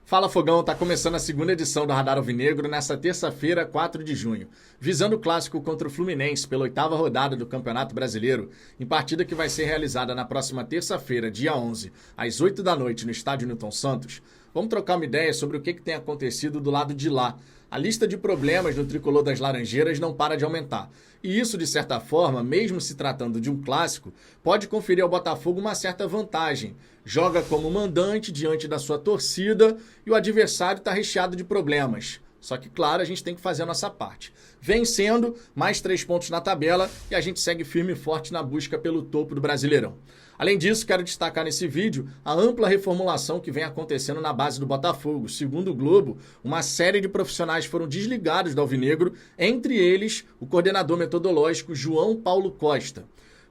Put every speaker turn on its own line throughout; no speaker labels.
Fala Fogão, tá começando a segunda edição do Radar Alvinegro nesta terça-feira, 4 de junho, visando o clássico contra o Fluminense pela 8ª rodada do Campeonato Brasileiro, em partida que vai ser realizada na próxima terça-feira, dia 11, às 8 da noite, no estádio Newton Santos. Vamos trocar uma ideia sobre o que tem acontecido do lado de lá. A lista de problemas do tricolor das Laranjeiras não para de aumentar. E isso, de certa forma, mesmo se tratando de um clássico, pode conferir ao Botafogo uma certa vantagem. Joga como mandante diante da sua torcida e o adversário está recheado de problemas. Só que, claro, a gente tem que fazer a nossa parte. Vencendo, mais 3 pontos na tabela e a gente segue firme e forte na busca pelo topo do Brasileirão. Além disso, quero destacar nesse vídeo a ampla reformulação que vem acontecendo na base do Botafogo. Segundo o Globo, uma série de profissionais foram desligados do Alvinegro, entre eles o coordenador metodológico João Paulo Costa.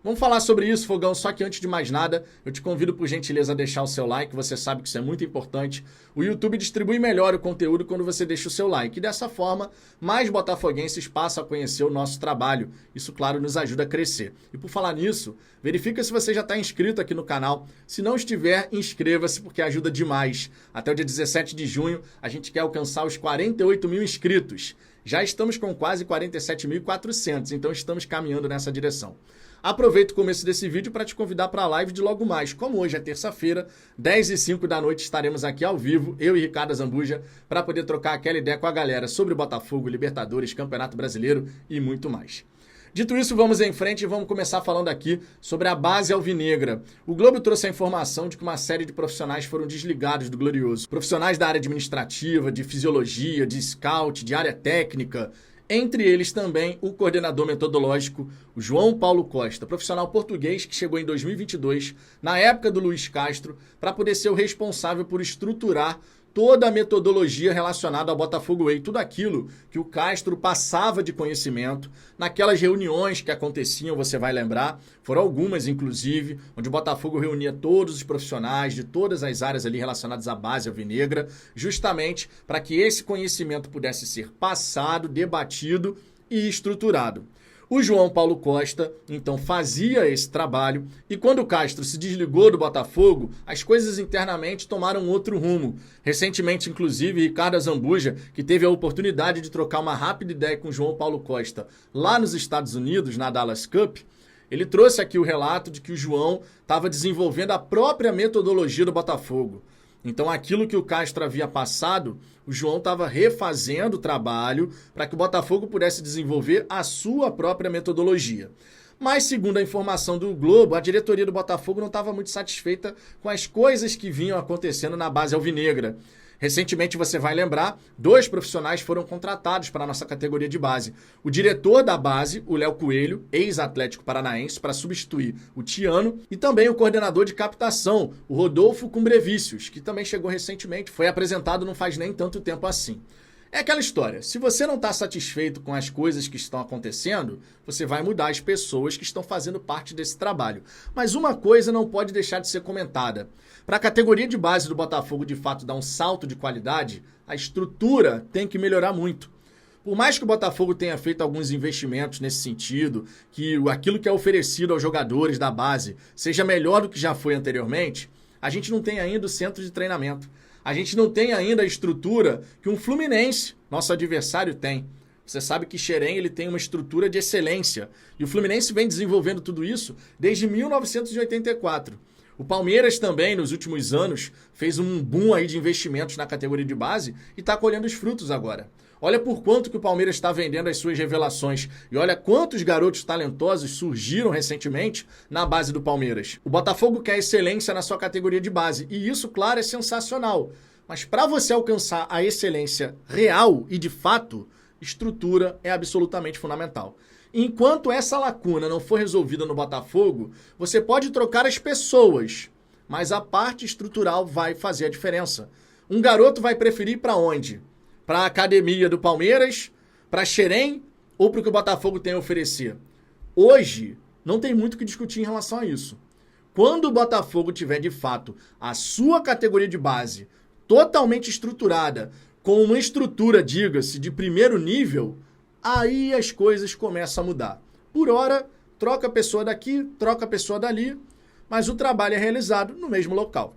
Vamos falar sobre isso, Fogão, só que antes de mais nada, eu te convido por gentileza a deixar o seu like, você sabe que isso é muito importante. O YouTube distribui melhor o conteúdo quando você deixa o seu like. E dessa forma, mais botafoguenses passam a conhecer o nosso trabalho. Isso, claro, nos ajuda a crescer. E por falar nisso, verifica se você já está inscrito aqui no canal. Se não estiver, inscreva-se porque ajuda demais. Até o dia 17 de junho, a gente quer alcançar os 48 mil inscritos. Já estamos com quase 47.400, então estamos caminhando nessa direção. Aproveito o começo desse vídeo para te convidar para a live de logo mais. Como hoje é terça-feira, 10h05 da noite, estaremos aqui ao vivo, eu e Ricardo Zambuja, para poder trocar aquela ideia com a galera sobre Botafogo, Libertadores, Campeonato Brasileiro e muito mais. Dito isso, vamos em frente e vamos começar falando aqui sobre a base alvinegra. O Globo trouxe a informação de que uma série de profissionais foram desligados do Glorioso. Profissionais da área administrativa, de fisiologia, de scout, de área técnica. Entre eles também o coordenador metodológico, o João Paulo Costa, profissional português que chegou em 2022, na época do Luiz Castro, para poder ser o responsável por estruturar toda a metodologia relacionada ao Botafogo Way, tudo aquilo que o Castro passava de conhecimento naquelas reuniões que aconteciam, você vai lembrar, foram algumas inclusive, onde o Botafogo reunia todos os profissionais de todas as áreas ali relacionadas à base alvinegra, justamente para que esse conhecimento pudesse ser passado, debatido e estruturado. O João Paulo Costa, então, fazia esse trabalho e quando o Castro se desligou do Botafogo, as coisas internamente tomaram outro rumo. Recentemente, inclusive, Ricardo Zambuja, que teve a oportunidade de trocar uma rápida ideia com o João Paulo Costa lá nos Estados Unidos, na Dallas Cup, ele trouxe aqui o relato de que o João estava desenvolvendo a própria metodologia do Botafogo. Então, aquilo que o Castro havia passado, o João estava refazendo o trabalho para que o Botafogo pudesse desenvolver a sua própria metodologia. Mas, segundo a informação do Globo, a diretoria do Botafogo não estava muito satisfeita com as coisas que vinham acontecendo na base alvinegra. Recentemente, você vai lembrar, 2 profissionais foram contratados para a nossa categoria de base. O diretor da base, o Léo Coelho, ex-Atlético Paranaense, para substituir o Tiano, e também o coordenador de captação, o Rodolfo Cumbrevicius, que também chegou recentemente, foi apresentado não faz nem tanto tempo assim. É aquela história, se você não está satisfeito com as coisas que estão acontecendo, você vai mudar as pessoas que estão fazendo parte desse trabalho. Mas uma coisa não pode deixar de ser comentada. Para a categoria de base do Botafogo de fato dar um salto de qualidade, a estrutura tem que melhorar muito. Por mais que o Botafogo tenha feito alguns investimentos nesse sentido, que aquilo que é oferecido aos jogadores da base seja melhor do que já foi anteriormente, a gente não tem ainda o centro de treinamento. A gente não tem ainda a estrutura que um Fluminense, nosso adversário, tem. Você sabe que Xerém ele tem uma estrutura de excelência. E o Fluminense vem desenvolvendo tudo isso desde 1984. O Palmeiras também, nos últimos anos, fez um boom aí de investimentos na categoria de base e está colhendo os frutos agora. Olha por quanto que o Palmeiras está vendendo as suas revelações. E olha quantos garotos talentosos surgiram recentemente na base do Palmeiras. O Botafogo quer excelência na sua categoria de base. E isso, claro, é sensacional. Mas para você alcançar a excelência real e de fato, estrutura é absolutamente fundamental. Enquanto essa lacuna não for resolvida no Botafogo, você pode trocar as pessoas, mas a parte estrutural vai fazer a diferença. Um garoto vai preferir para onde? Para a academia do Palmeiras, para Xerém ou para o que o Botafogo tem a oferecer? Hoje, não tem muito o que discutir em relação a isso. Quando o Botafogo tiver, de fato, a sua categoria de base totalmente estruturada, com uma estrutura, diga-se, de primeiro nível, aí as coisas começam a mudar. Por hora, troca a pessoa daqui, troca a pessoa dali, mas o trabalho é realizado no mesmo local.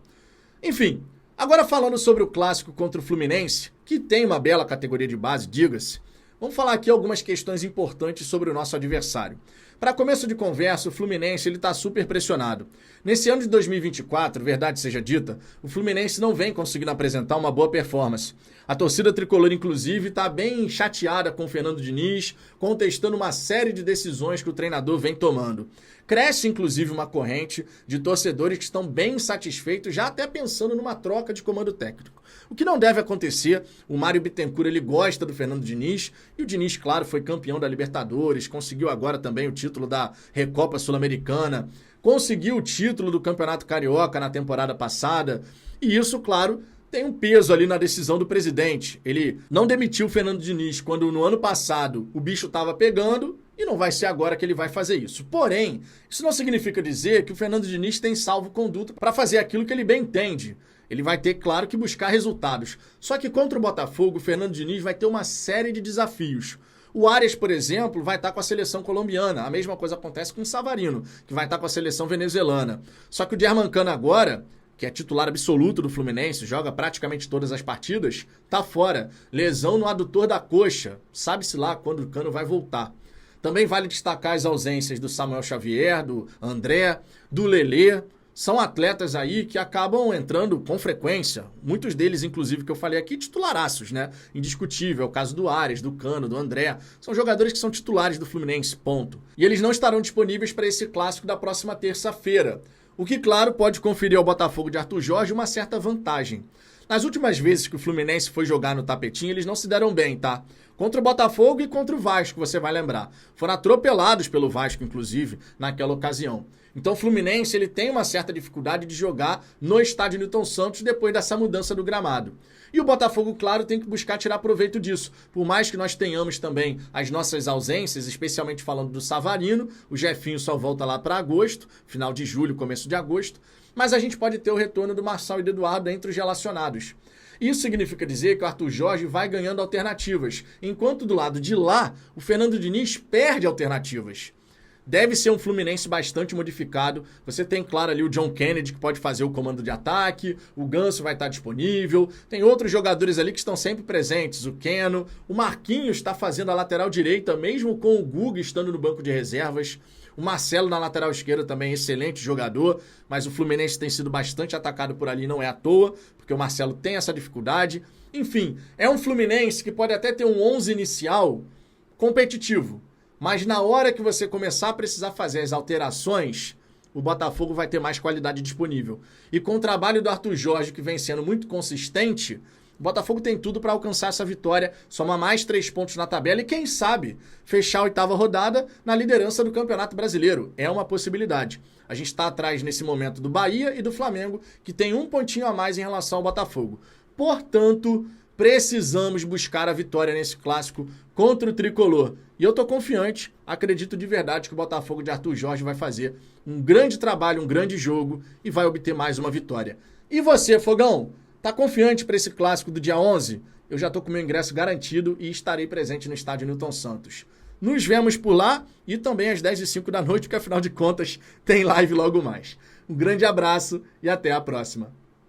Enfim, Agora falando sobre o clássico contra o Fluminense, que tem uma bela categoria de base, diga-se, vamos falar aqui algumas questões importantes sobre o nosso adversário. Para começo de conversa, o Fluminense está super pressionado. Nesse ano de 2024, verdade seja dita, o Fluminense não vem conseguindo apresentar uma boa performance. A torcida tricolor, inclusive, está bem chateada com o Fernando Diniz, contestando uma série de decisões que o treinador vem tomando. Cresce, inclusive, uma corrente de torcedores que estão bem insatisfeitos, já até pensando numa troca de comando técnico. O que não deve acontecer, o Mário Bittencourt ele gosta do Fernando Diniz, e o Diniz, claro, foi campeão da Libertadores, conseguiu agora também o título da Recopa Sul-Americana, conseguiu o título do Campeonato Carioca na temporada passada, e isso, claro, tem um peso ali na decisão do presidente. Ele não demitiu o Fernando Diniz quando no ano passado o bicho estava pegando, e não vai ser agora que ele vai fazer isso. Porém, isso não significa dizer que o Fernando Diniz tem salvo-conduto para fazer aquilo que ele bem entende. Ele vai ter, claro, que buscar resultados. Só que contra o Botafogo, o Fernando Diniz vai ter uma série de desafios. O Arias, por exemplo, vai estar com a seleção colombiana. A mesma coisa acontece com o Savarino, que vai estar com a seleção venezuelana. Só que o Germancano agora, que é titular absoluto do Fluminense, joga praticamente todas as partidas, tá fora. Lesão no adutor da coxa. Sabe-se lá quando o Cano vai voltar. Também vale destacar as ausências do Samuel Xavier, do André, do Lelê. São atletas aí que acabam entrando com frequência. Muitos deles, inclusive, que eu falei aqui, titularaços, né? Indiscutível. É o caso do Arias, do Cano, do André. São jogadores que são titulares do Fluminense, ponto. E eles não estarão disponíveis para esse clássico da próxima terça-feira. O que, claro, pode conferir ao Botafogo de Arthur Jorge uma certa vantagem. Nas últimas vezes que o Fluminense foi jogar no tapetinho, eles não se deram bem, tá? Contra o Botafogo e contra o Vasco, você vai lembrar. Foram atropelados pelo Vasco, inclusive, naquela ocasião. Então o Fluminense ele tem uma certa dificuldade de jogar no estádio Newton Santos depois dessa mudança do gramado. E o Botafogo, claro, tem que buscar tirar proveito disso. Por mais que nós tenhamos também as nossas ausências, especialmente falando do Savarino, o Jefinho só volta lá para agosto, final de julho, começo de agosto, mas a gente pode ter o retorno do Marçal e do Eduardo entre os relacionados. Isso significa dizer que o Arthur Jorge vai ganhando alternativas, enquanto do lado de lá, o Fernando Diniz perde alternativas. Deve ser um Fluminense bastante modificado. Você tem, claro, ali o John Kennedy, que pode fazer o comando de ataque, o Ganso vai estar disponível, tem outros jogadores ali que estão sempre presentes, o Keno, o Marquinhos está fazendo a lateral direita, mesmo com o Guga estando no banco de reservas, o Marcelo na lateral esquerda também, excelente jogador, mas o Fluminense tem sido bastante atacado por ali, não é à toa, porque o Marcelo tem essa dificuldade. Enfim, é um Fluminense que pode até ter um 11 inicial competitivo, mas na hora que você começar a precisar fazer as alterações, o Botafogo vai ter mais qualidade disponível. E com o trabalho do Arthur Jorge, que vem sendo muito consistente, o Botafogo tem tudo para alcançar essa vitória, somar mais 3 pontos na tabela e, quem sabe, fechar a 8ª rodada na liderança do Campeonato Brasileiro. É uma possibilidade. A gente está atrás, nesse momento, do Bahia e do Flamengo, que tem um pontinho a mais em relação ao Botafogo. Portanto, precisamos buscar a vitória nesse clássico contra o Tricolor. E eu estou confiante, acredito de verdade que o Botafogo de Arthur Jorge vai fazer um grande trabalho, um grande jogo e vai obter mais uma vitória. E você, Fogão? Tá confiante para esse clássico do dia 11? Eu já estou com meu ingresso garantido e estarei presente no estádio Newton Santos. Nos vemos por lá e também às 10h05 da noite, porque afinal de contas tem live logo mais. Um grande abraço e até a próxima.